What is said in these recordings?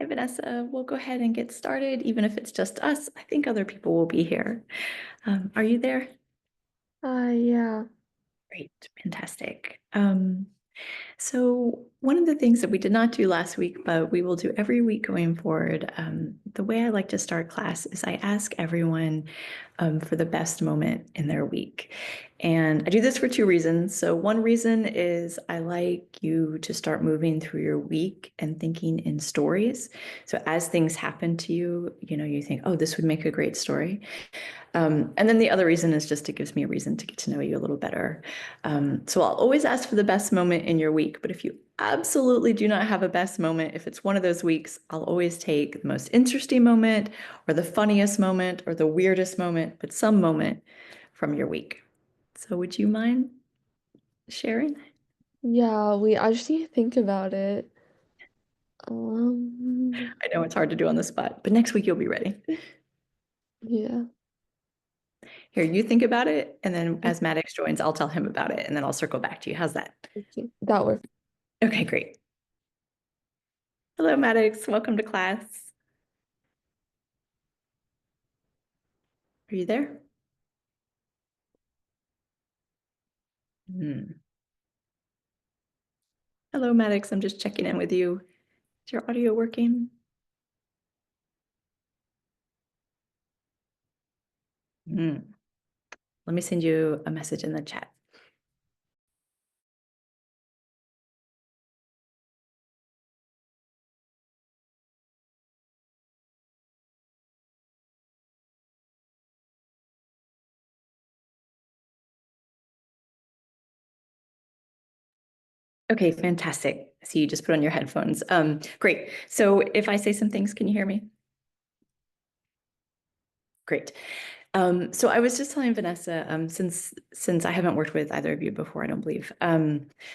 Hi, Vanessa. We'll go ahead and get started, even if it's just us. I think other people will be here. Are you there? Yeah. Great, fantastic. So one of the things that we did not do last week, but we will do every week going forward, the way I like to start class is I ask everyone for the best moment in their week. And I do this for two reasons. So one reason is I like you to start moving through your week and thinking in stories. So as things happen to you, you think, oh, this would make a great story. And then the other reason is just it gives me a reason to get to know you a little better. So I'll always ask for the best moment in your week. But if you absolutely do not have a best moment, if it's one of those weeks, I'll always take the most interesting moment or the funniest moment or the weirdest moment, but some moment from your week. So would you mind sharing? I just need to think about it. Um, I know it's hard to do on the spot, but next week you'll be ready. yeah. Here, you think about it, and then as Maddox joins, I'll tell him about it, and then I'll circle back to you. How's that? Okay. That works. Okay, great. Hello, Maddox. Welcome to class. Are you there? Hmm. Hello, Maddox. I'm just checking in with you. Is your audio working? Hmm. Let me send you a message in the chat. Okay, fantastic. So you just put on your headphones. Great. So if I say some things, can you hear me? Great. So I was just telling Vanessa, since I haven't worked with either of you before, I don't believe.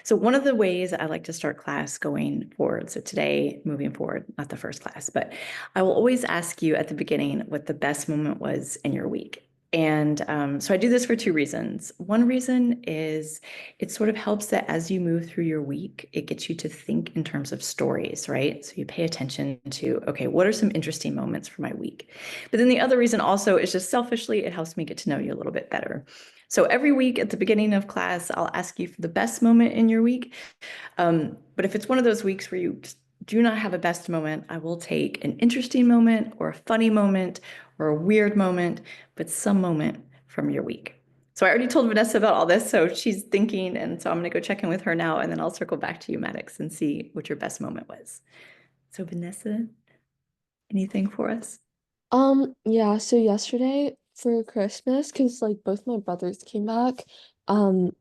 So one of the ways I like to start class going forward, so today, moving forward, not the first class, but I will always ask you at the beginning what the best moment was in your week. And so I do this for two reasons. One reason is it sort of helps that as you move through your week, it gets you to think in terms of stories, right? So you pay attention to, okay, what are some interesting moments for my week? But then the other reason also is just selfishly, it helps me get to know you a little bit better. So every week at the beginning of class, I'll ask you for the best moment in your week. But if it's one of those weeks where you just do not have a best moment, I will take an interesting moment or a funny moment or a weird moment, but some moment from your week. So I already told Vanessa about all this, so she's thinking, and so I'm gonna go check in with her now, and then I'll circle back to you, Maddox, and see what your best moment was. So Vanessa, anything for us? Yeah, so yesterday for Christmas, because like both my brothers came back, um,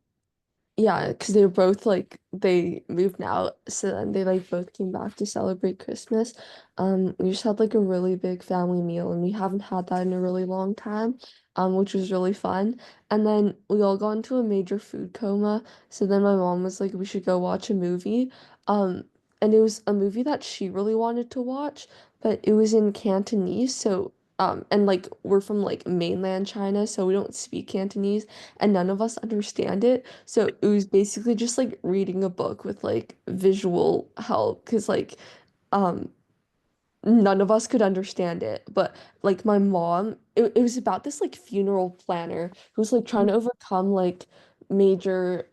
yeah, because they were both like they moved out, so then they like both came back to celebrate Christmas. We just had like a really big family meal, and we haven't had that in a really long time, which was really fun. And then we all got into a major food coma. So then my mom was like, we should go watch a movie. Um, and it was a movie that she really wanted to watch, but it was in Cantonese, so and like we're from like mainland China, so we don't speak Cantonese and none of us understand it. So it was basically just like reading a book with like visual help because like um none of us could understand it. But like my mom, it was about this like funeral planner who was like trying to overcome like major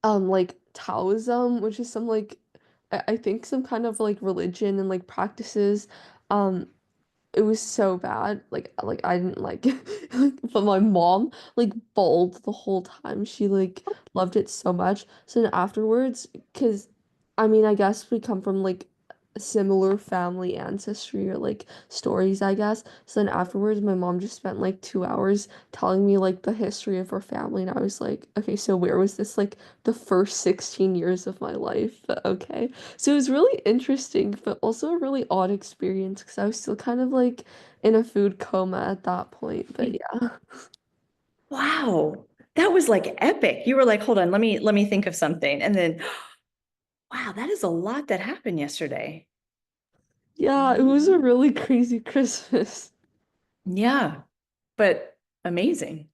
like Taoism, which is some like I think some kind of like religion and like practices. Um it was so bad. Like I didn't like it. But my mom like bawled the whole time. She like loved it so much. So then afterwards, because I mean, I guess we come from like similar family ancestry or like stories, I guess. So then afterwards, my mom just spent like 2 hours telling me like the history of her family, and I was like, okay, so where was this like the first 16 years of my life? But okay. So it was really interesting, but also a really odd experience because I was still kind of like in a food coma at that point. But yeah. Wow, that was like epic. You were like, hold on, let me think of something. And then, wow, that is a lot that happened yesterday. Yeah, it was a really crazy Christmas. Yeah, but amazing.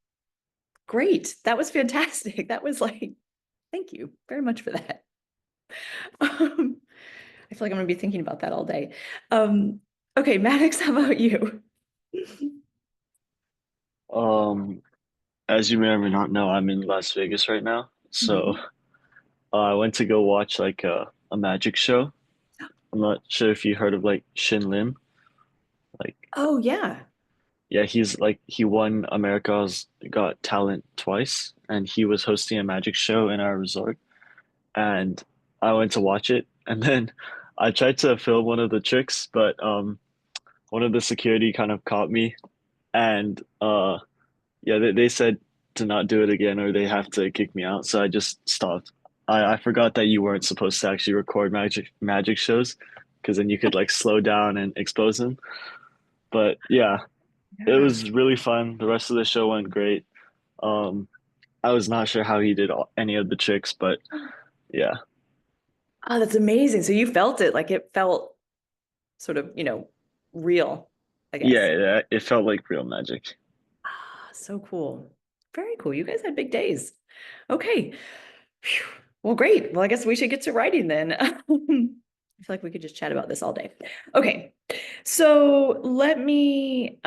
Great. That was fantastic. That was like, thank you very much for that. Um, I feel like I'm gonna be thinking about that all day. Okay, Maddox, how about you? Um, as you may or may not know, I'm in Las Vegas right now. So Mhm. I went to go watch like a magic show. I'm not sure if you heard of like Shin Lim. Like, Oh yeah. yeah, he's like he won America's Got Talent twice, and he was hosting a magic show in our resort. And I went to watch it, and then I tried to film one of the tricks, but one of the security kind of caught me, and yeah, they said to not do it again or they have to kick me out. So I just stopped. I forgot that you weren't supposed to actually record magic shows because then you could like slow down and expose them. But yeah, it Yeah. was really fun. The rest of the show went great. Um, I was not sure how he did any of the tricks, but yeah, Oh, that's amazing. So you felt it, like it felt sort of, real, I guess. yeah, it felt like real magic. Ah, so cool. Very cool. You guys had big days. Okay. Phew. Well, great. Well, I guess we should get to writing then. I feel like we could just chat about this all day. Okay. So let me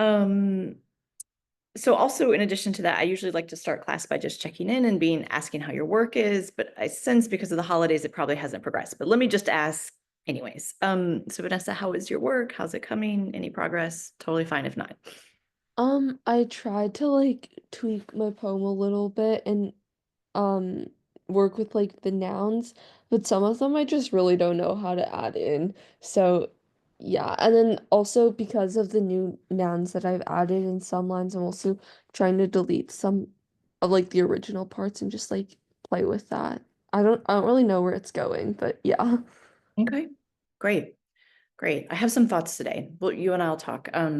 so also in addition to that, I usually like to start class by just checking in and being asking how your work is, but I sense because of the holidays it probably hasn't progressed. But let me just ask anyways. So Vanessa, how is your work? How's it coming? Any progress? Totally fine if not. I tried to like tweak my poem a little bit and um work with like the nouns, but some of them I just really don't know how to add in. So yeah, and then also because of the new nouns that I've added in some lines, I'm also trying to delete some of like the original parts and just like play with that. I don't really know where it's going, but yeah. Okay. Great. Great. I have some thoughts today. Well, you and I'll talk. Let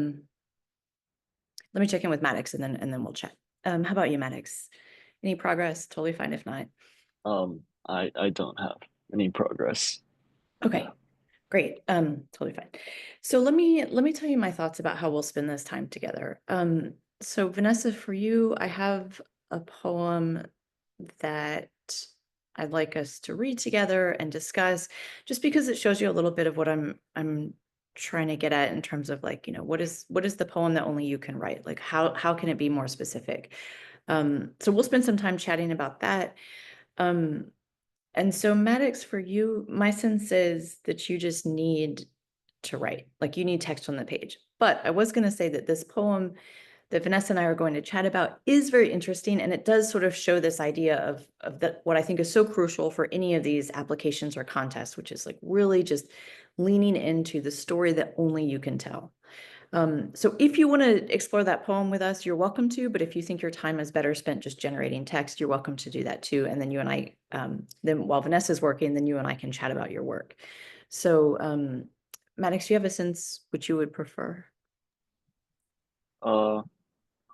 me check in with Maddox and then we'll chat. How about you, Maddox? Any progress? Totally fine if not. I don't have any progress. Okay, great. Totally fine. So let me tell you my thoughts about how we'll spend this time together. So Vanessa, for you, I have a poem that I'd like us to read together and discuss, just because it shows you a little bit of what I'm trying to get at in terms of like, what is the poem that only you can write? Like how can it be more specific? So we'll spend some time chatting about that. Um, and so Maddox, for you, my sense is that you just need to write, like you need text on the page. But I was going to say that this poem that Vanessa and I are going to chat about is very interesting, and it does sort of show this idea of that what I think is so crucial for any of these applications or contests, which is like really just leaning into the story that only you can tell. So if you want to explore that poem with us, you're welcome to, but if you think your time is better spent just generating text, you're welcome to do that too. And then you and I, then while Vanessa's working, then you and I can chat about your work. So, Maddox, do you have a sense which you would prefer? Uh,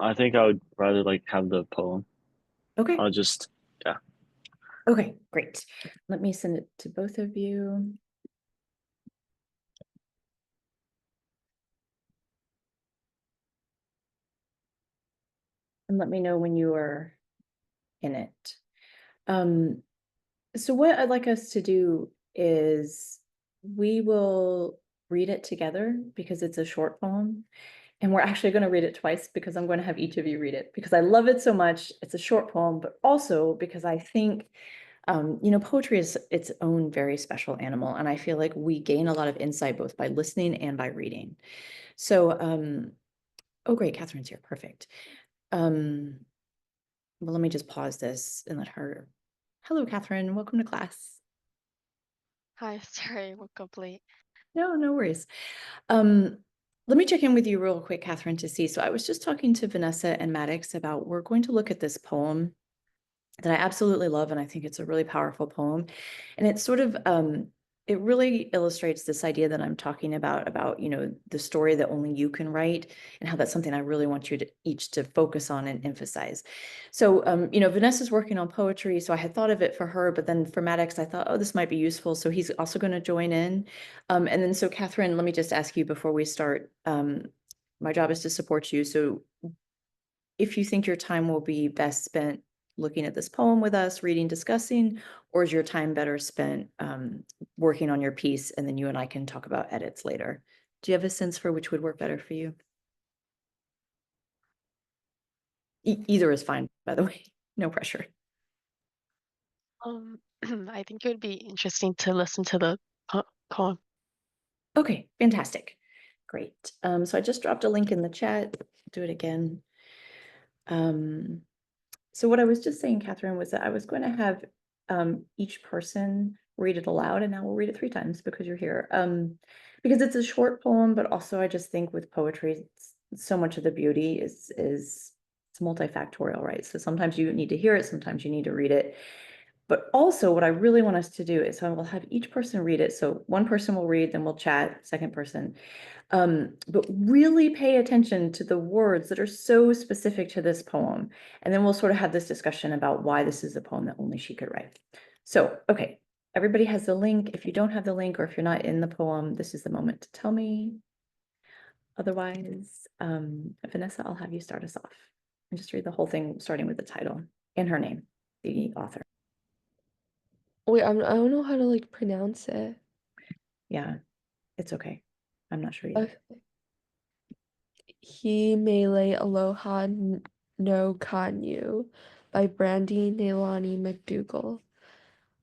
I think I would rather like have the poem. Okay. I'll just yeah. Okay, great. Let me send it to both of you. And let me know when you are in it. Um, so what I'd like us to do is we will read it together because it's a short poem. And we're actually going to read it twice because I'm going to have each of you read it because I love it so much. It's a short poem, but also because I think, poetry is its own very special animal. And I feel like we gain a lot of insight both by listening and by reading. So, oh, great. Catherine's here. Perfect. Um, well, let me just pause this and let her. Hello, Catherine. Welcome to class. Hi, sorry, woke up late. No, no worries. Um, Let me check in with you real quick, Catherine, to see. So I was just talking to Vanessa and Maddox about we're going to look at this poem that I absolutely love, and I think it's a really powerful poem. And it's sort of it really illustrates this idea that I'm talking about, the story that only you can write, and how that's something I really want you to each to focus on and emphasize. So Vanessa's working on poetry, so I had thought of it for her, but then for Maddox, I thought, oh, this might be useful. So he's also going to join in. And then so Catherine, let me just ask you before we start. My job is to support you. So if you think your time will be best spent looking at this poem with us, reading, discussing, or is your time better spent working on your piece and then you and I can talk about edits later? Do you have a sense for which would work better for you? Either is fine, by the way, no pressure. I think it would be interesting to listen to the poem. Okay, fantastic. Great. So I just dropped a link in the chat. Do it again. So what I was just saying, Catherine, was that I was going to have each person read it aloud, and now we'll read it 3 times because you're here. Because it's a short poem, but also I just think with poetry, so much of the beauty is it's multifactorial, right? So sometimes you need to hear it, sometimes you need to read it. But also what I really want us to do is I will have each person read it. So one person will read, then we'll chat, second person. But really pay attention to the words that are so specific to this poem. And then we'll sort of have this discussion about why this is a poem that only she could write. So, okay, everybody has the link. If you don't have the link or if you're not in the poem, this is the moment to tell me. Otherwise, Vanessa, I'll have you start us off and just read the whole thing, starting with the title and her name, the author. Wait, I don't know how to like pronounce it. Yeah, it's okay. I'm not sure either. Okay. He Mele Aloha no Kanyu by Brandy Nailani McDougall.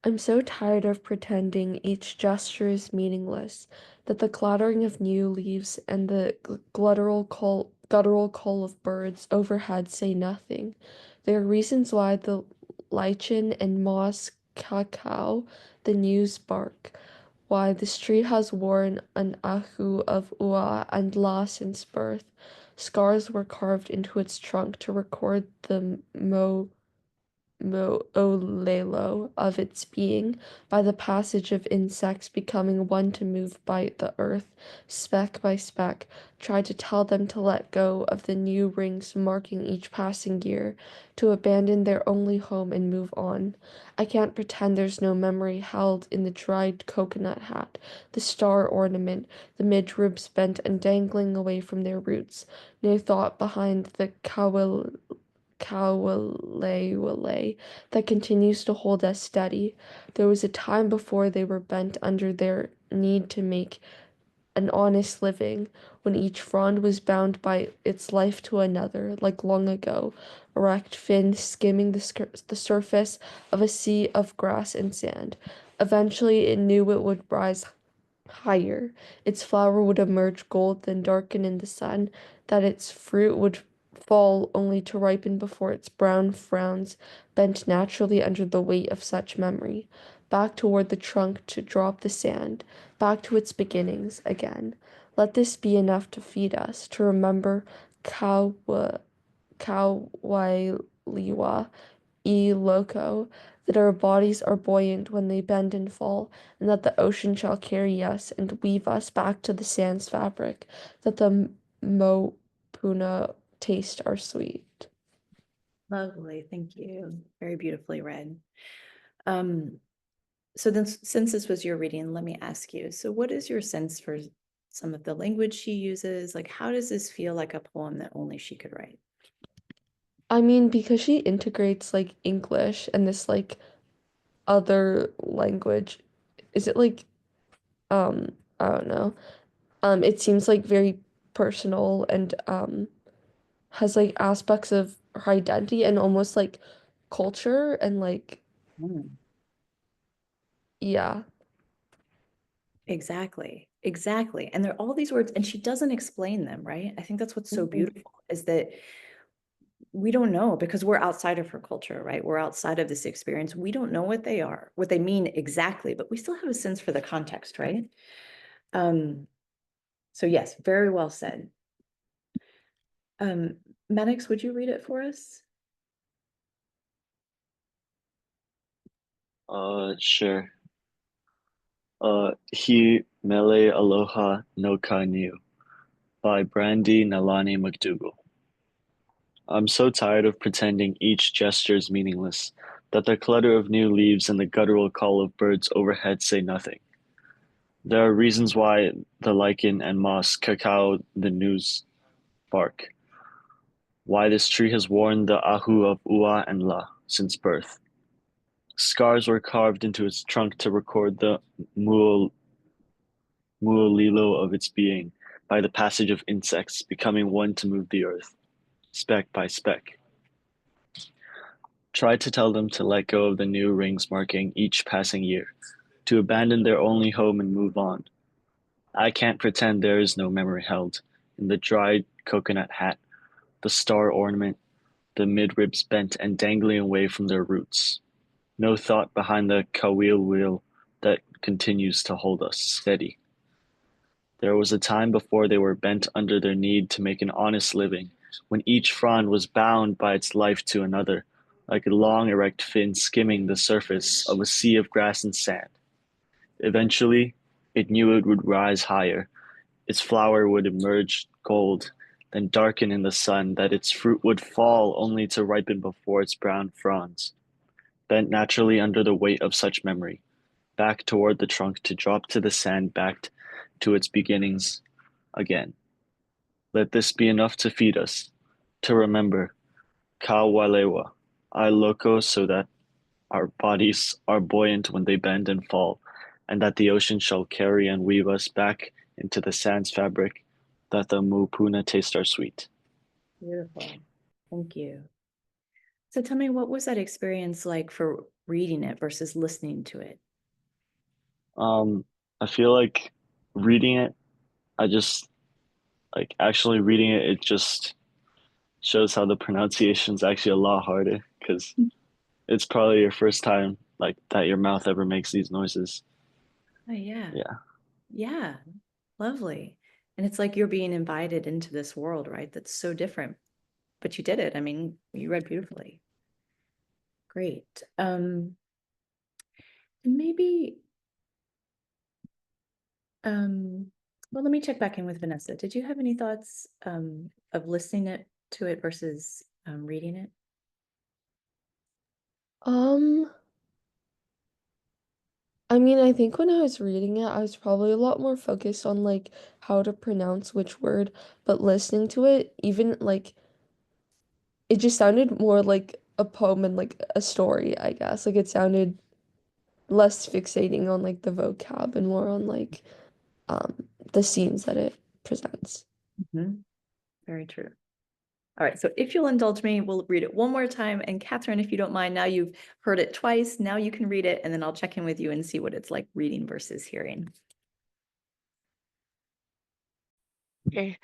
I'm so tired of pretending each gesture is meaningless, that the clattering of new leaves and the guttural call of birds overhead say nothing. There are reasons why the lichen and moss cacao the news bark, why this tree has worn an ahu of ua and la since birth. Scars were carved into its trunk to record the mo'olelo of its being by the passage of insects becoming one to move by the earth, speck by speck, try to tell them to let go of the new rings marking each passing year, to abandon their only home and move on. I can't pretend there's no memory held in the dried coconut hat, the star ornament, the midribs bent and dangling away from their roots, no thought behind the Kawalewale that continues to hold us steady. There was a time before they were bent under their need to make an honest living, when each frond was bound by its life to another, like long ago, erect fin skimming the surface of a sea of grass and sand. Eventually, it knew it would rise higher. Its flower would emerge gold, then darken in the sun, that its fruit would fall only to ripen before its brown frowns bent naturally under the weight of such memory. Back toward the trunk to drop the sand, back to its beginnings again. Let this be enough to feed us, to remember Kawailewa e loco, that our bodies are buoyant when they bend and fall, and that the ocean shall carry us and weave us back to the sand's fabric, that the mopuna taste are sweet. Lovely, thank you. Very beautifully read. So then, since this was your reading, let me ask you, so what is your sense for some of the language she uses? Like, how does this feel like a poem that only she could write? I mean, because she integrates like English and this like other language, is it like I don't know. It seems like very personal and has like aspects of her identity and almost like culture and like Mm. yeah. Exactly, exactly. And there are all these words, and she doesn't explain them, right? I think that's what's so beautiful is that we don't know because we're outside of her culture, right? We're outside of this experience. We don't know what they are, what they mean exactly, but we still have a sense for the context, right? So yes, very well said. Maddox, would you read it for us? Sure. He Mele Aloha no Kanyu by Brandy Nalani McDougall. I'm so tired of pretending each gesture is meaningless, that the clutter of new leaves and the guttural call of birds overhead say nothing. There are reasons why the lichen and moss cacao the news bark, why this tree has worn the ahu of ua and la, since birth. Scars were carved into its trunk to record the muolilo of its being by the passage of insects, becoming one to move the earth, speck by speck. Try to tell them to let go of the new rings marking each passing year, to abandon their only home and move on. I can't pretend there is no memory held in the dried coconut hat, the star ornament, the midribs bent and dangling away from their roots. No thought behind the kawil wheel that continues to hold us steady. There was a time before they were bent under their need to make an honest living, when each frond was bound by its life to another, like a long erect fin skimming the surface of a sea of grass and sand. Eventually, it knew it would rise higher. Its flower would emerge gold, then darken in the sun, that its fruit would fall only to ripen before its brown fronds, bent naturally under the weight of such memory, back toward the trunk to drop to the sand, back to its beginnings again. Let this be enough to feed us, to remember Ka Walewa, I Loco, so that our bodies are buoyant when they bend and fall, and that the ocean shall carry and weave us back into the sand's fabric, that the Mupuna taste are sweet. Beautiful. Thank you. So tell me, what was that experience like for reading it versus listening to it? I feel like reading it, I just like actually reading it, it just shows how the pronunciation is actually a lot harder because it's probably your first time like that your mouth ever makes these noises. Oh, yeah. Yeah. Yeah. Lovely. And it's like you're being invited into this world, right? That's so different. But you did it. I mean, you read beautifully. Great. And maybe well, let me check back in with Vanessa. Did you have any thoughts of listening to it versus reading it? Um, I mean, I think when I was reading it, I was probably a lot more focused on like how to pronounce which word, but listening to it, even like it just sounded more like a poem and like a story, I guess. Like it sounded less fixating on like the vocab and more on like um the scenes that it presents. Mhm. Very true. All right, so if you'll indulge me, we'll read it one more time. And Catherine, if you don't mind, now you've heard it twice, now you can read it, and then I'll check in with you and see what it's like reading versus hearing. Okay.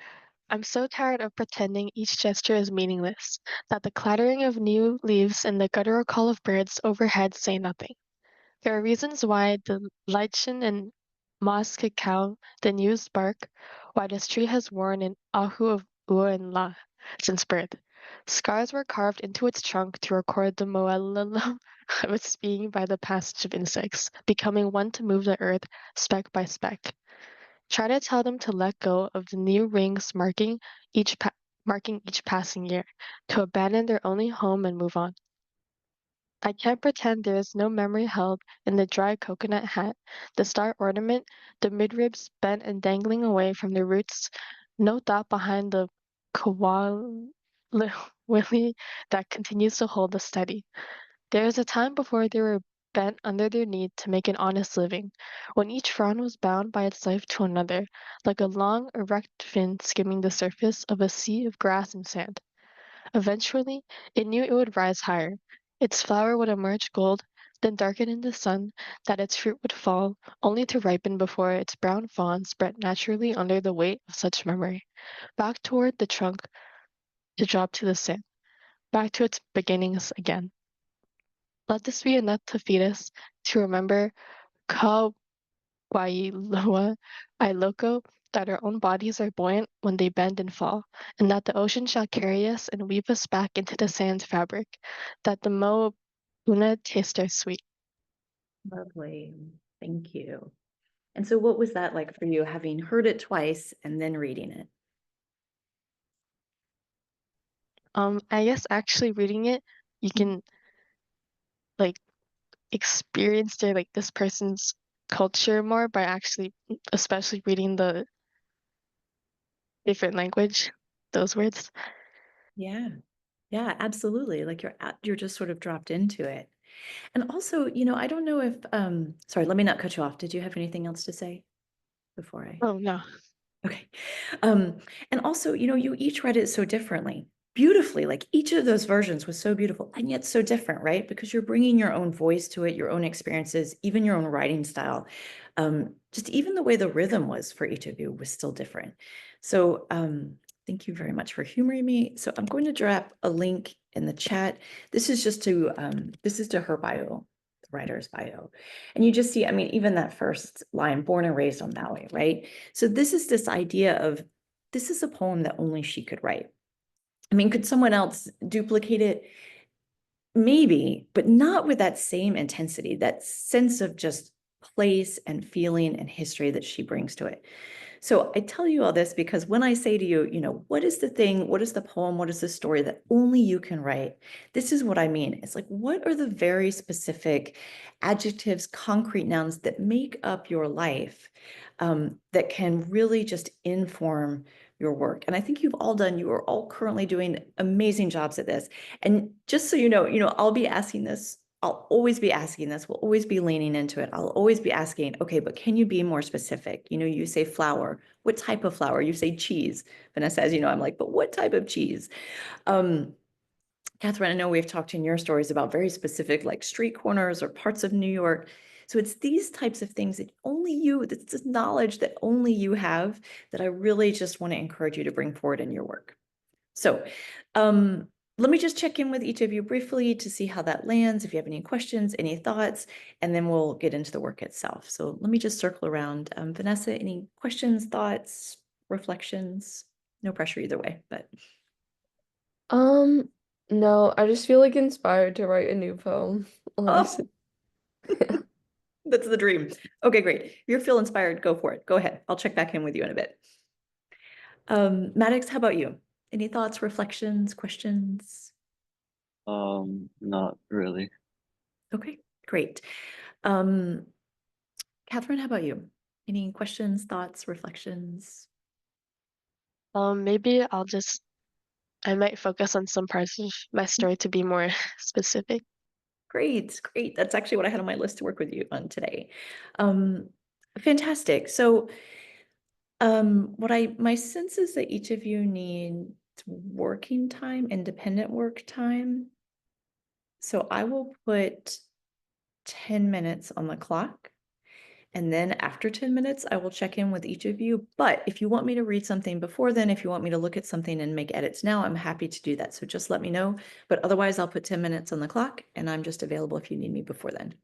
I'm so tired of pretending each gesture is meaningless, that the clattering of new leaves and the guttural call of birds overhead say nothing. There are reasons why the lichen and moss cacao, the news bark, why this tree has worn an ahu of ua and la since birth. Scars were carved into its trunk to record the moelolo of its being by the passage of insects, becoming one to move the earth speck by speck. Try to tell them to let go of the new rings marking each passing year, to abandon their only home and move on. I can't pretend there is no memory held in the dry coconut hat, the star ornament, the midribs bent and dangling away from the roots, no thought behind the kawali that continues to hold us steady. There is a time before they were bent under their need to make an honest living, when each frond was bound by its life to another, like a long, erect fin skimming the surface of a sea of grass and sand. Eventually, it knew it would rise higher. Its flower would emerge gold, then darken in the sun, that its fruit would fall, only to ripen before its brown fronds spread naturally under the weight of such memory. Back toward the trunk to drop to the sand, back to its beginnings again. Let this be enough to feed us, to remember Ka Wailoa Ailoko, that our own bodies are buoyant when they bend and fall, and that the ocean shall carry us and weave us back into the sand's fabric, that the mo una taste are sweet. Lovely. Thank you. And so what was that like for you, having heard it twice and then reading it? I guess actually reading it, you can like experience their like this person's culture more by actually especially reading the different language, those words. Yeah. Yeah, absolutely. Like you're just sort of dropped into it. And also, I don't know if sorry, let me not cut you off. Did you have anything else to say before I? Oh no. Okay. Um, and also, you each read it so differently, beautifully. Like each of those versions was so beautiful and yet so different, right? Because you're bringing your own voice to it, your own experiences, even your own writing style. Just even the way the rhythm was for each of you was still different. So, thank you very much for humoring me. So I'm going to drop a link in the chat. This is to her bio, the writer's bio. And you just see, I mean, even that first line, born and raised on Maui, right? So this idea of this is a poem that only she could write. I mean, could someone else duplicate it? Maybe, but not with that same intensity, that sense of just place and feeling and history that she brings to it. So I tell you all this because when I say to you, what is the thing, what is the poem, what is the story that only you can write? This is what I mean. It's like, what are the very specific adjectives, concrete nouns that make up your life that can really just inform your work? And I think you are all currently doing amazing jobs at this. And just so I'll be asking this. I'll always be asking this. We'll always be leaning into it. I'll always be asking, okay, but can you be more specific? You say flour. What type of flour? You say cheese. Vanessa, as you know, I'm like, but what type of cheese? Um, Catherine, I know we've talked in your stories about very specific, like street corners or parts of New York. So it's these types of things that only you, that's this knowledge that only you have, that I really just want to encourage you to bring forward in your work. So let me just check in with each of you briefly to see how that lands, if you have any questions, any thoughts, and then we'll get into the work itself. So let me just circle around. Vanessa, any questions, thoughts, reflections? No pressure either way, but Um, no, I just feel like inspired to write a new poem, oh, honestly. that's the dream. Okay, great. If you feel inspired, go for it. Go ahead. I'll check back in with you in a bit. Maddox, how about you? Any thoughts, reflections, questions? Not really. Okay, great. Um, Catherine, how about you? Any questions, thoughts, reflections? Maybe I might focus on some parts of my story to be more specific. Great, great. That's actually what I had on my list to work with you on today. Um, Fantastic. So, my sense is that each of you need working time, independent work time. So I will put 10 minutes on the clock. And then after 10 minutes, I will check in with each of you. But if you want me to read something before then, if you want me to look at something and make edits now, I'm happy to do that. So just let me know. But otherwise, I'll put 10 minutes on the clock and I'm just available if you need me before then.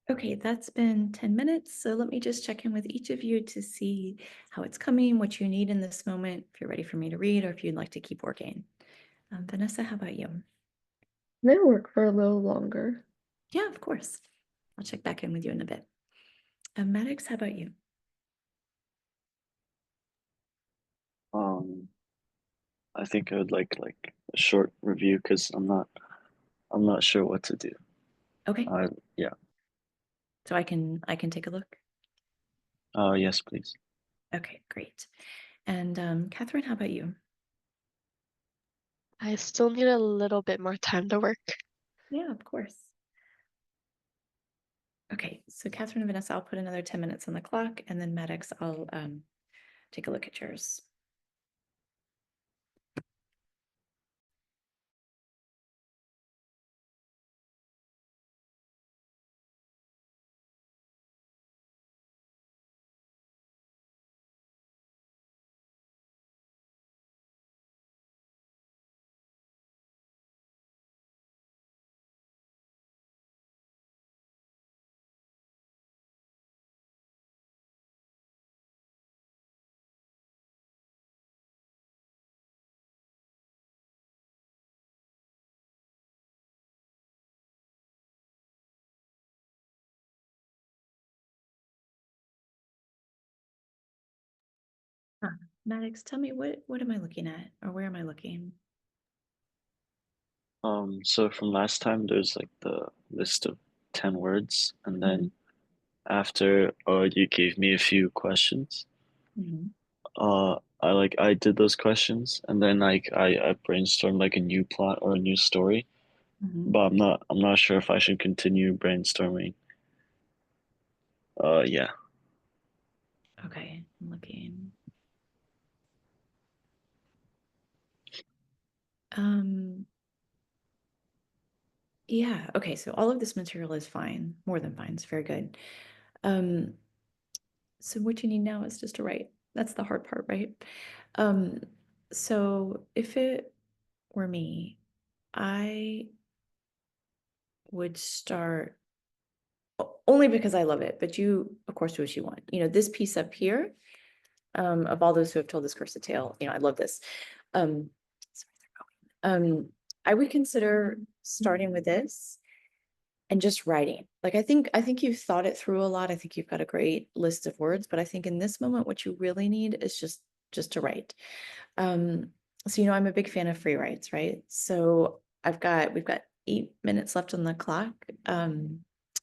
Okay, that's been 10 minutes. So let me just check in with each of you to see how it's coming, what you need in this moment, if you're ready for me to read, or if you'd like to keep working. Vanessa, how about you? May work for a little longer. Yeah, of course. I'll check back in with you in a bit. Maddox, how about you? I think I would like a short review because I'm not sure what to do. Okay, Yeah. so I can take a look. Yes, please. Okay, great. And Catherine, how about you? I still need a little bit more time to work. Yeah, of course. Okay, so Catherine and Vanessa, I'll put another 10 minutes on the clock, and then Maddox, I'll take a look at yours. Maddox, tell me what am I looking at, or where am I looking? So from last time, there's like the list of 10 words, and then after you gave me a few questions, Mhm. I did those questions, and then I brainstormed like a new plot or a new story, Mhm. but I'm not sure if I should continue brainstorming. Yeah. Okay, I'm looking. Um, yeah, okay, so all of this material is fine, more than fine, it's very good. Um, so what you need now is just to write. That's the hard part, right? Um, so if it were me, I would start only because I love it, but you, of course, do what you want. You know, this piece up here, of all those who have told this cursed tale, you know, I love this. Um, sorry, they're going. I would consider starting with this and just writing. Like I think you've thought it through a lot. I think you've got a great list of words, but I think in this moment, what you really need is just to write. Um, so you know, I'm a big fan of free writes, right? So we've got 8 minutes left on the clock.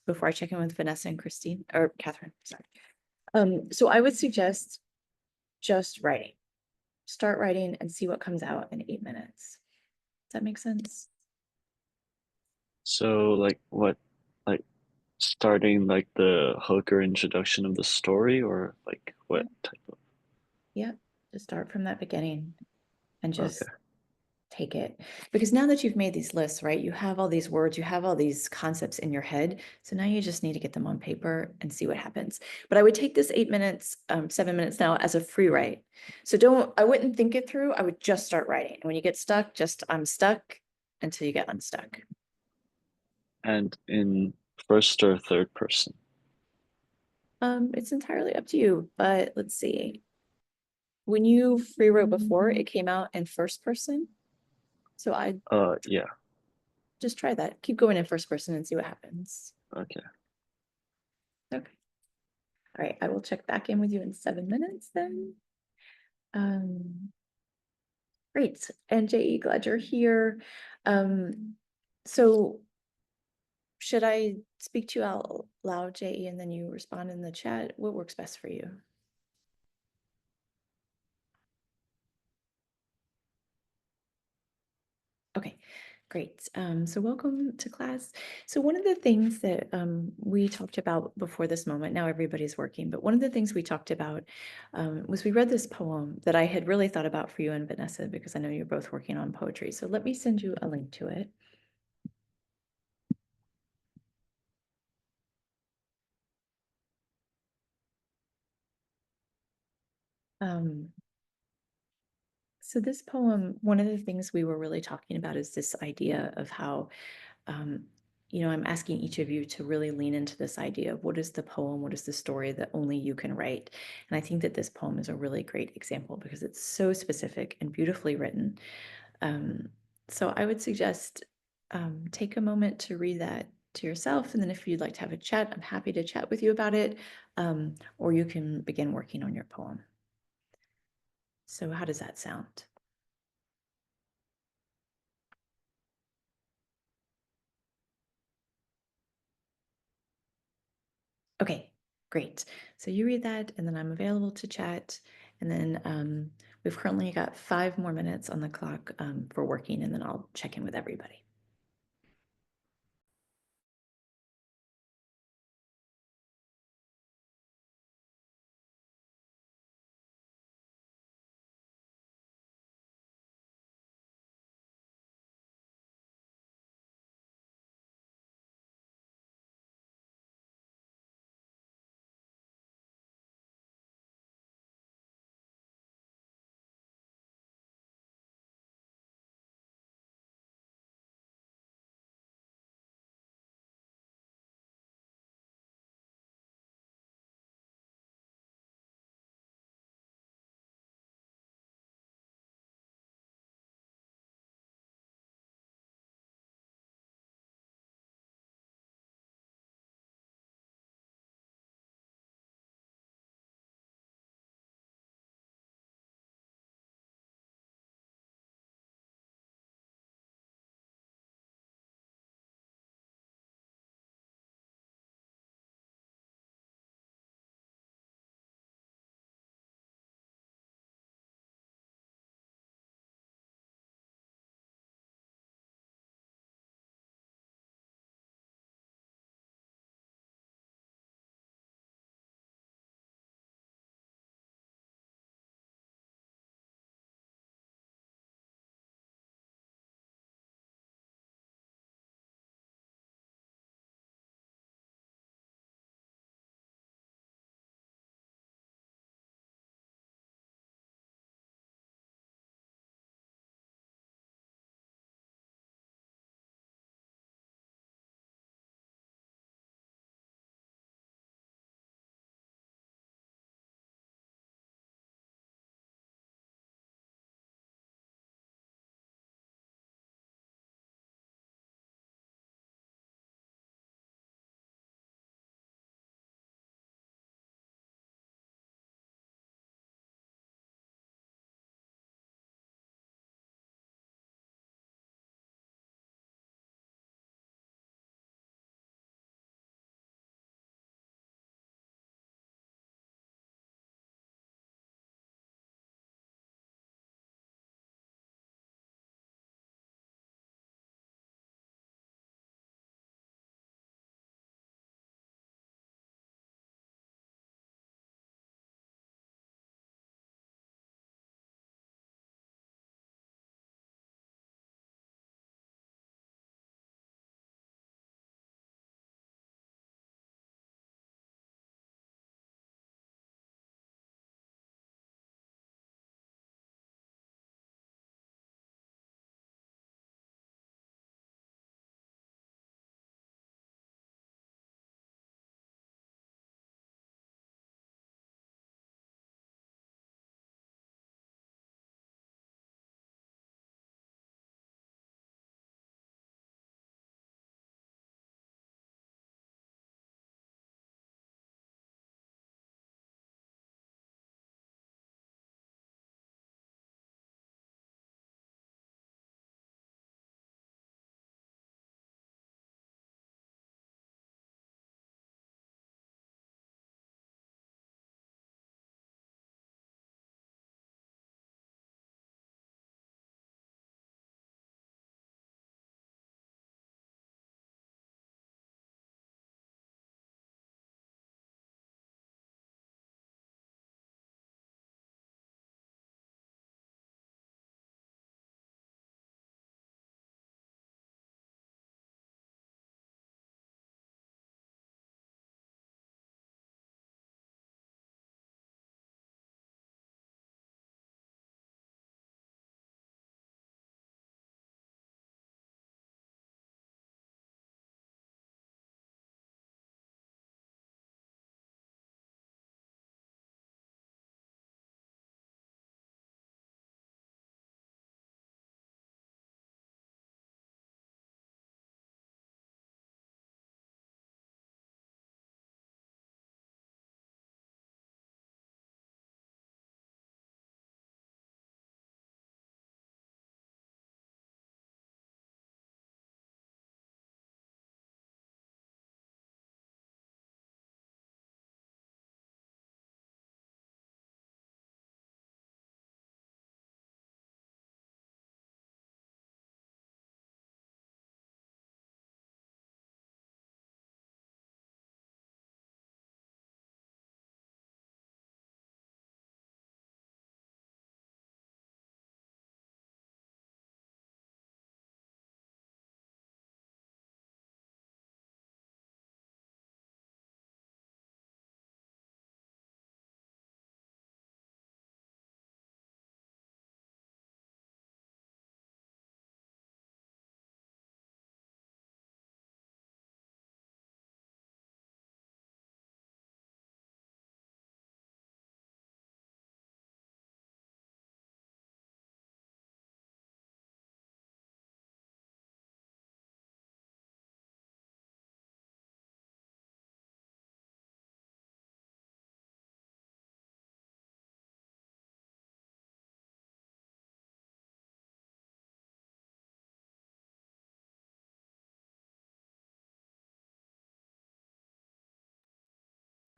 Before I check in with Vanessa and Christine or Catherine, sorry. So I would suggest just writing. Start writing and see what comes out in 8 minutes. Does that make sense? So like what, like starting like the hook or introduction of the story, or like what Yeah. type of? Yeah. Just start from that beginning and Okay. just take it. Because now that you've made these lists, right, you have all these words, you have all these concepts in your head. So now you just need to get them on paper and see what happens. But I would take this 8 minutes, 7 minutes now as a free write. So I wouldn't think it through. I would just start writing. And when you get stuck, just I'm stuck until you get unstuck. And in first or third person? It's entirely up to you, but let's see. When you free wrote before, it came out in first person. So I Yeah. just try that. Keep going in first person and see what happens. Okay. Okay. All right, I will check back in with you in 7 minutes then. Um, great. And JE, glad you're here. So should I speak to you out loud, JE, and then you respond in the chat? What works best for you? Okay, great. So welcome to class. So one of the things that we talked about before this moment, now everybody's working, but one of the things we talked about was we read this poem that I had really thought about for you and Vanessa, because I know you're both working on poetry. So let me send you a link to it. Um, so this poem, one of the things we were really talking about is this idea of how, um, I'm asking each of you to really lean into this idea of what is the poem, what is the story that only you can write. And I think that this poem is a really great example because it's so specific and beautifully written. Um, so I would suggest take a moment to read that to yourself. And then if you'd like to have a chat, I'm happy to chat with you about it. Or you can begin working on your poem. So how does that sound? Okay, great. So you read that, and then I'm available to chat. And then we've currently got 5 more minutes on the clock for working, and then I'll check in with everybody.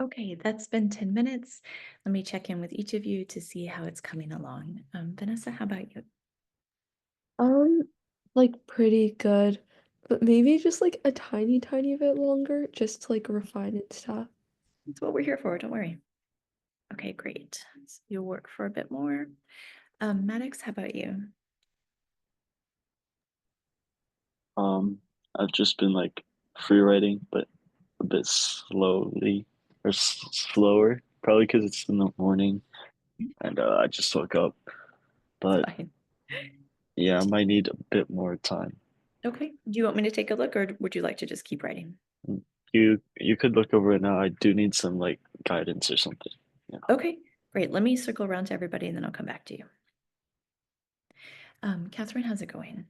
Okay, that's been 10 minutes. Let me check in with each of you to see how it's coming along. Vanessa, how about you? Um, like pretty good, but maybe just like a tiny, tiny bit longer, just to like refine and stuff. That's what we're here for, don't worry. Okay, great. So you'll work for a bit more. Maddox, how about you? I've just been like free writing, but a bit slowly or slower, probably because it's in the morning and I just woke up. It's But fine. yeah, I might need a bit more time. Okay, do you want me to take a look or would you like to just keep writing? You could look over it now. I do need some like guidance or something. Yeah. Okay, great. Let me circle around to everybody and then I'll come back to you. Catherine, how's it going?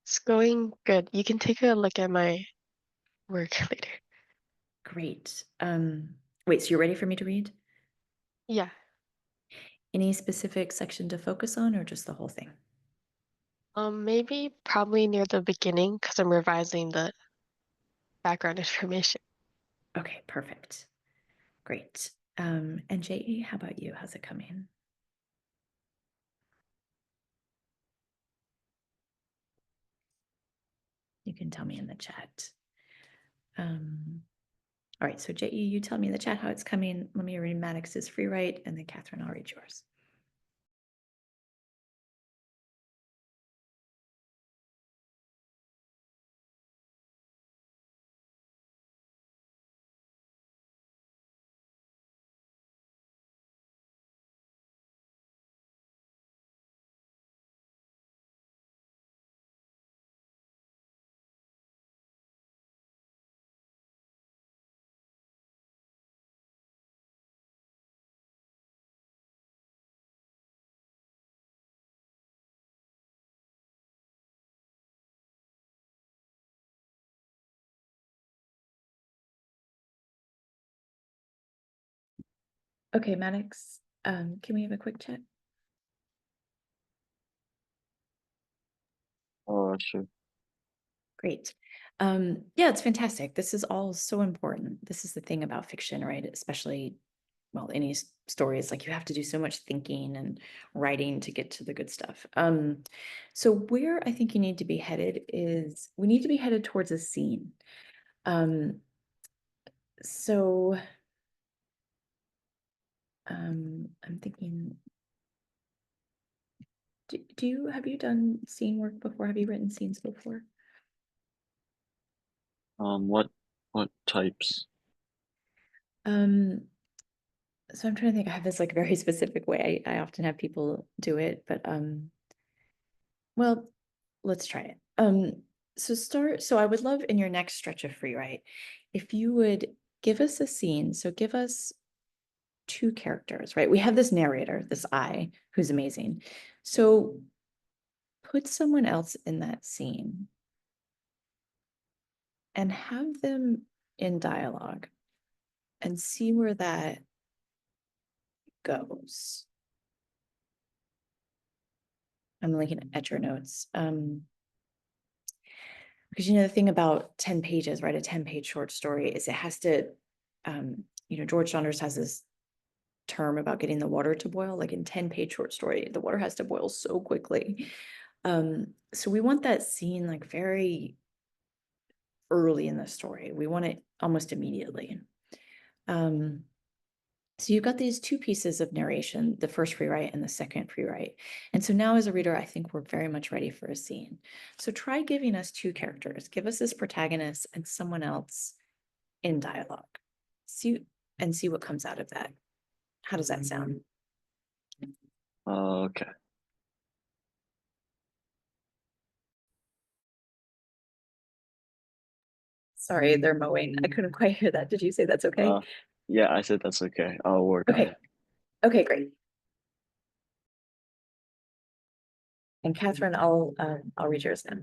It's going good. You can take a look at my work later. Great. Wait, so you're ready for me to read? Yeah. Any specific section to focus on or just the whole thing? Maybe probably near the beginning because I'm revising the background information. Okay, perfect. Great. And JE, how about you? How's it coming? You can tell me in the chat. All right, so JE, you tell me in the chat how it's coming. Let me read Maddox's free write, and then Catherine, I'll read yours. Okay, Maddox, can we have a quick chat? Oh, sure. Great. Yeah, it's fantastic. This is all so important. This is the thing about fiction, right? Especially, well, any story is like you have to do so much thinking and writing to get to the good stuff. So where I think you need to be headed is we need to be headed towards a scene. Um, so I'm thinking, do you have you done scene work before? Have you written scenes before? What types? Um, so I'm trying to think. I have this like very specific way. I often have people do it, but well, let's try it. So I would love in your next stretch of free write, if you would give us a scene. So give us two characters, right? We have this narrator, this I, who's amazing. So put someone else in that scene and have them in dialogue and see where that goes. I'm looking at your notes. Because the thing about 10 pages, right? A 10-page short story is it has to, George Saunders has this term about getting the water to boil. Like in 10-page short story, the water has to boil so quickly. So we want that scene like very early in the story. We want it almost immediately. So you've got these two pieces of narration, the first free write and the second free write. And so now as a reader, I think we're very much ready for a scene. So try giving us two characters. Give us this protagonist and someone else in dialogue. See what comes out of that. How does that sound? Okay. Sorry, they're mowing. I couldn't quite hear that. Did you say that's okay? Yeah, I said that's okay. I'll work on Okay. it. Okay, great. And Catherine, I'll read yours now.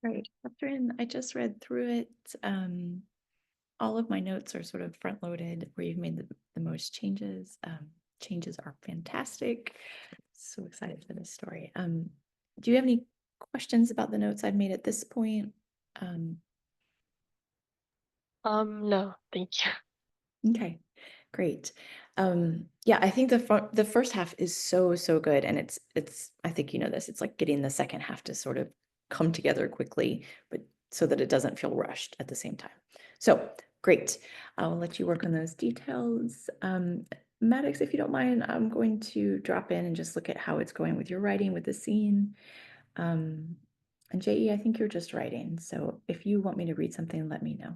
Great. Catherine, I just read through it. All of my notes are sort of front loaded where you've made the most changes. Changes are fantastic. So excited for this story. Do you have any questions about the notes I've made at this point? No, thank you. Okay, great. Yeah, I think the first half is so good, and it's I think you know this. It's like getting the second half to sort of come together quickly, but so that it doesn't feel rushed at the same time. So great. I'll let you work on those details. Maddox, if you don't mind, I'm going to drop in and just look at how it's going with your writing with the scene. And JE, I think you're just writing. So if you want me to read something, let me know.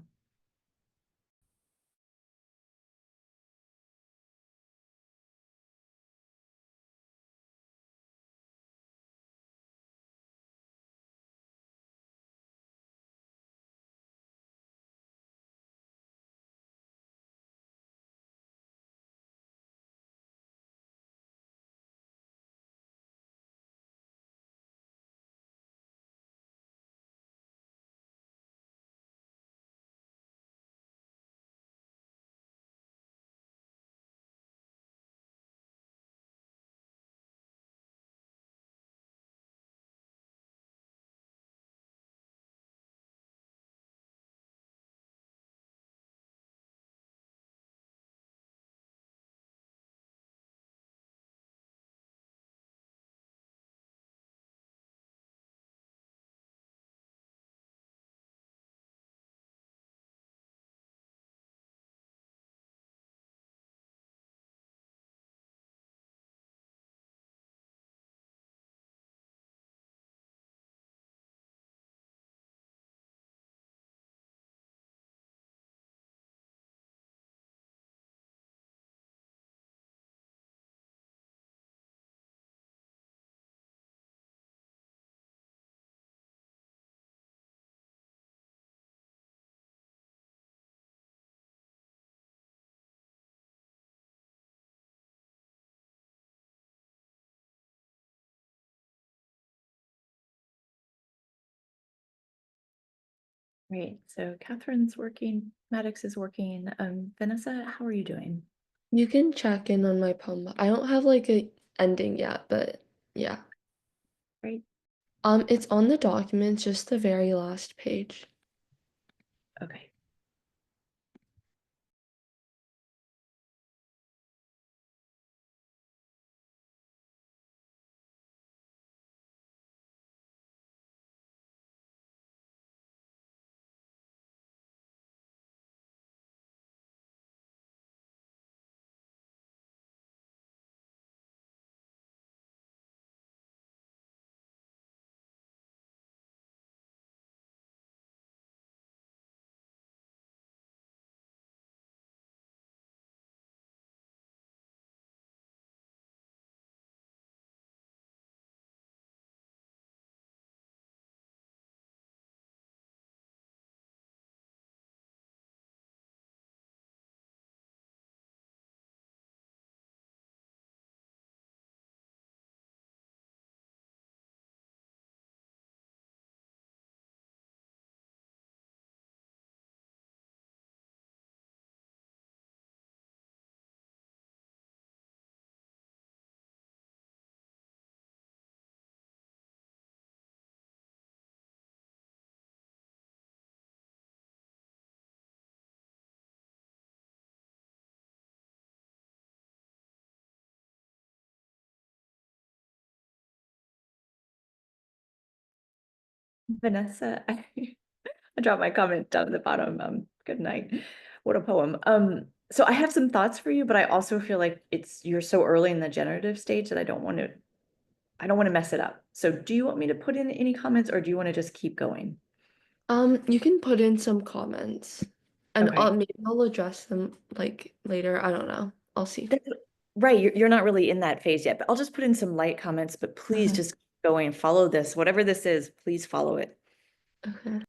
Great. So Catherine's working, Maddox is working. Vanessa, how are you doing? You can check in on my poem. I don't have like a ending yet, but yeah. Great. It's on the document, just the very last page. Okay. Vanessa, I dropped my comment down at the bottom. Good night. What a poem. So I have some thoughts for you, but I also feel like you're so early in the generative stage that I don't want to mess it up. So do you want me to put in any comments or do you want to just keep going? You can put in some comments, and Okay. maybe I'll address them like later. I don't know. I'll see. Right, you're not really in that phase yet, but I'll just put in some light comments, but please just keep going, follow this, whatever this is, please follow it. Okay.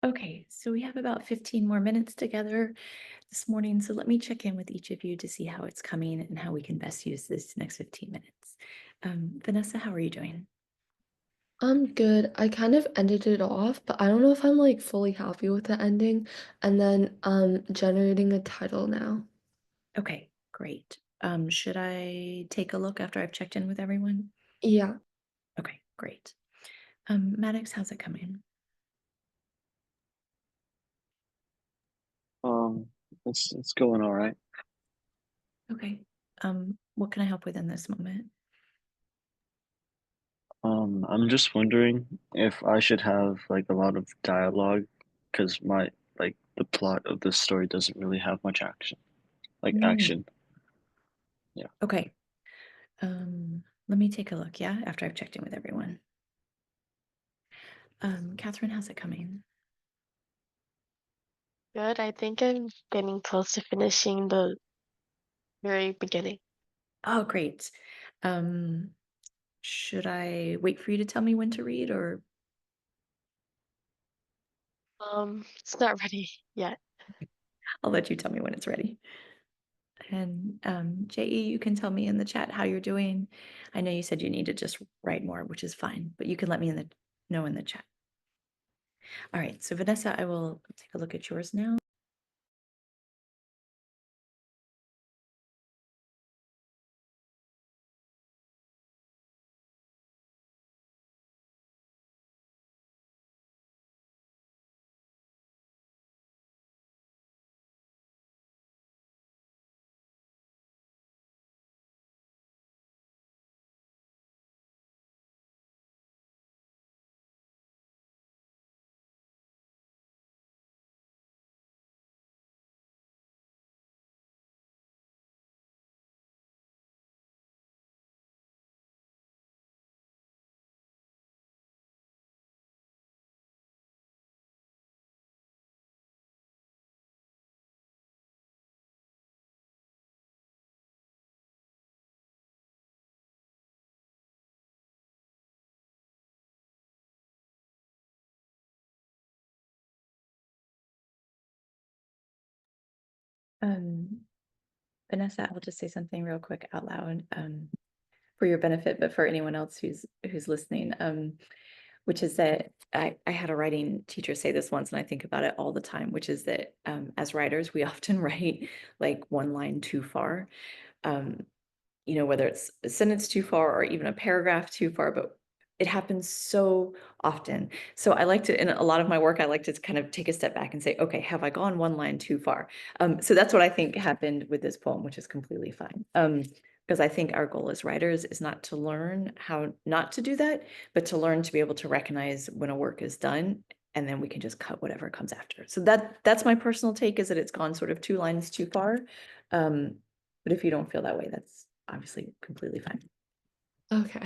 Okay, so we have about 15 more minutes together this morning. So let me check in with each of you to see how it's coming and how we can best use this next 15 minutes. Vanessa, how are you doing? I'm good. I kind of ended it off, but I don't know if I'm like fully happy with the ending. And then generating a title now. Okay, great. Should I take a look after I've checked in with everyone? Yeah. Okay, great. Maddox, how's it coming? Um, it's going all right. Okay. What can I help with in this moment? I'm just wondering if I should have like a lot of dialogue, because my like the plot of this story doesn't really have much action, like Mm, action. Yeah. okay. Let me take a look, yeah, after I've checked in with everyone. Catherine, how's it coming? Good. I think I'm getting close to finishing the very beginning. Oh, great. Um, should I wait for you to tell me when to read, or It's not ready yet. I'll let you tell me when it's ready? And JE, you can tell me in the chat how you're doing. I know you said you need to just write more, which is fine, but you can let me know in the chat. All right, so Vanessa, I will take a look at yours now. Um, Vanessa, I'll just say something real quick out loud for your benefit, but for anyone else who's listening, which is that I had a writing teacher say this once, and I think about it all the time, which is that as writers, we often write like one line too far. Um, whether it's a sentence too far or even a paragraph too far, but it happens so often. So I like to, in a lot of my work, I like to kind of take a step back and say, okay, have I gone one line too far? So that's what I think happened with this poem, which is completely fine. Because I think our goal as writers is not to learn how not to do that, but to learn to be able to recognize when a work is done, and then we can just cut whatever comes after. So that's my personal take, is that it's gone sort of two lines too far. But if you don't feel that way, that's obviously completely fine. Okay.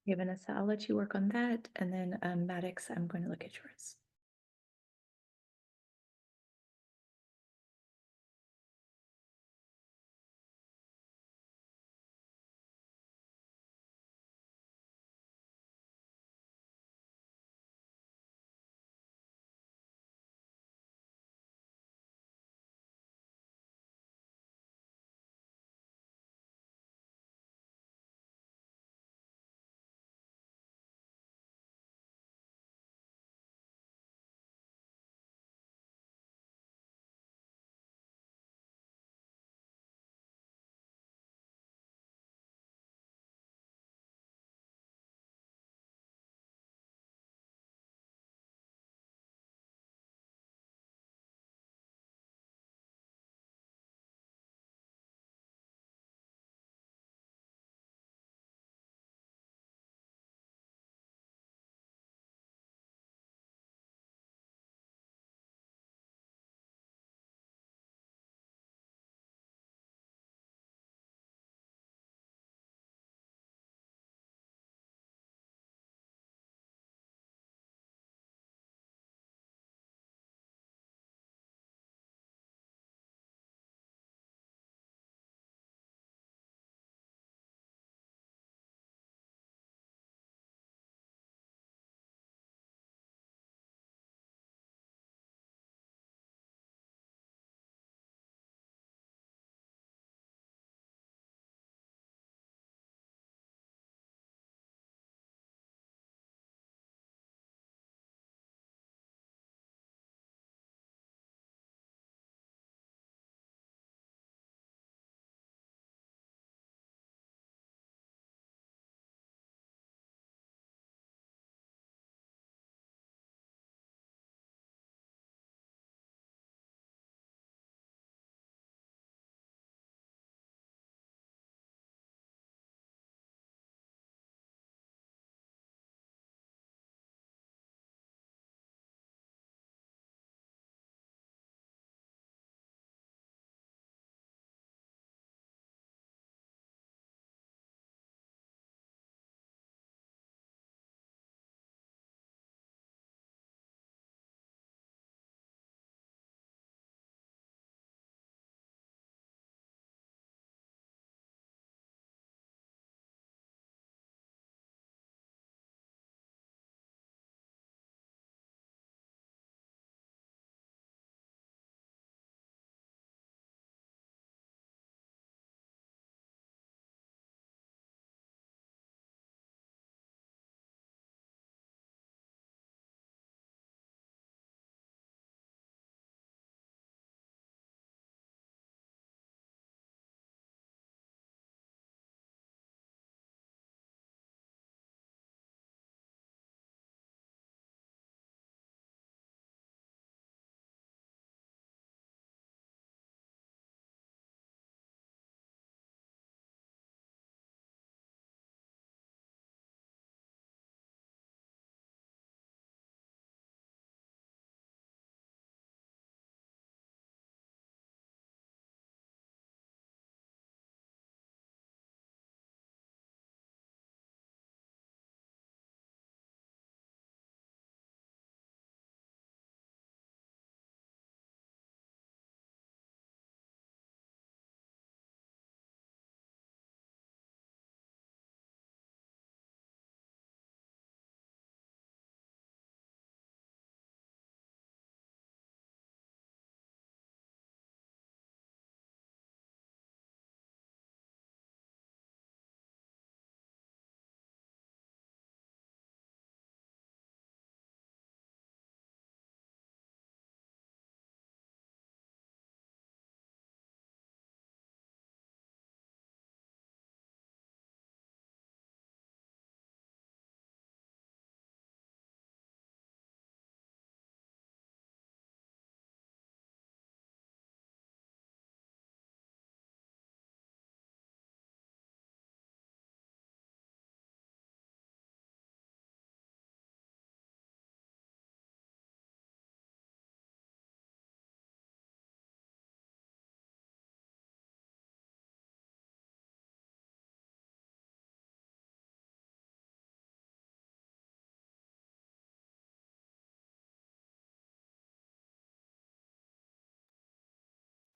Okay, Vanessa, I'll let you work on that. And then Maddox, I'm going to look at yours.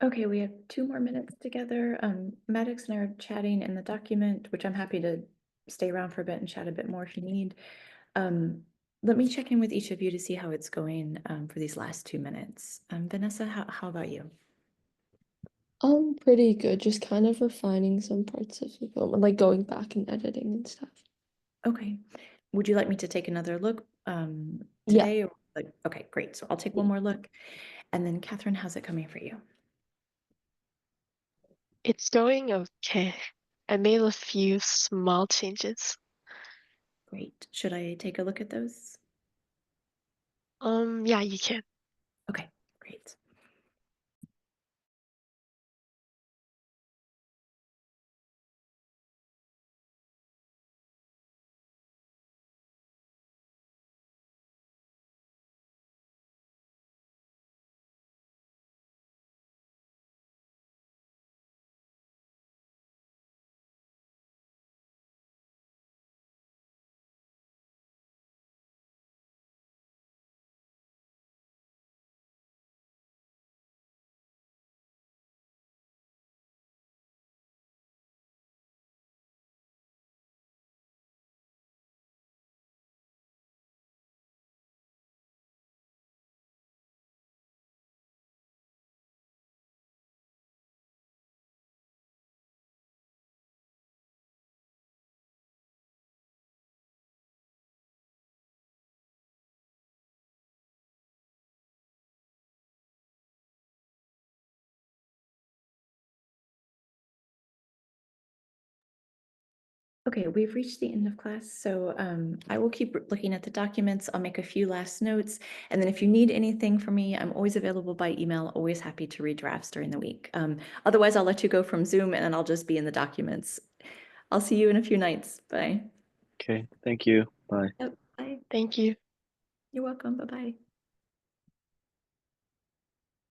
Okay, we have 2 more minutes together. Maddox and I are chatting in the document, which I'm happy to stay around for a bit and chat a bit more if you need. Let me check in with each of you to see how it's going for these last 2 minutes. Vanessa, how about you? Pretty good, just kind of refining some parts of the film and like going back and editing and stuff. Okay. Would you like me to take another look Yeah. today? Or okay, great. So I'll take one more look. And then Catherine, how's it coming for you? It's going okay. I made a few small changes. Great. Should I take a look at those? Yeah, you can. Okay, great. Okay, we've reached the end of class, so I will keep looking at the documents. I'll make a few last notes, and then if you need anything from me, I'm always available by email, always happy to read drafts during the week. Otherwise, I'll let you go from Zoom and then I'll just be in the documents. I'll see you in a few nights. Bye. Okay, thank you. Bye. Yep, bye. Thank you. You're welcome. Bye-bye.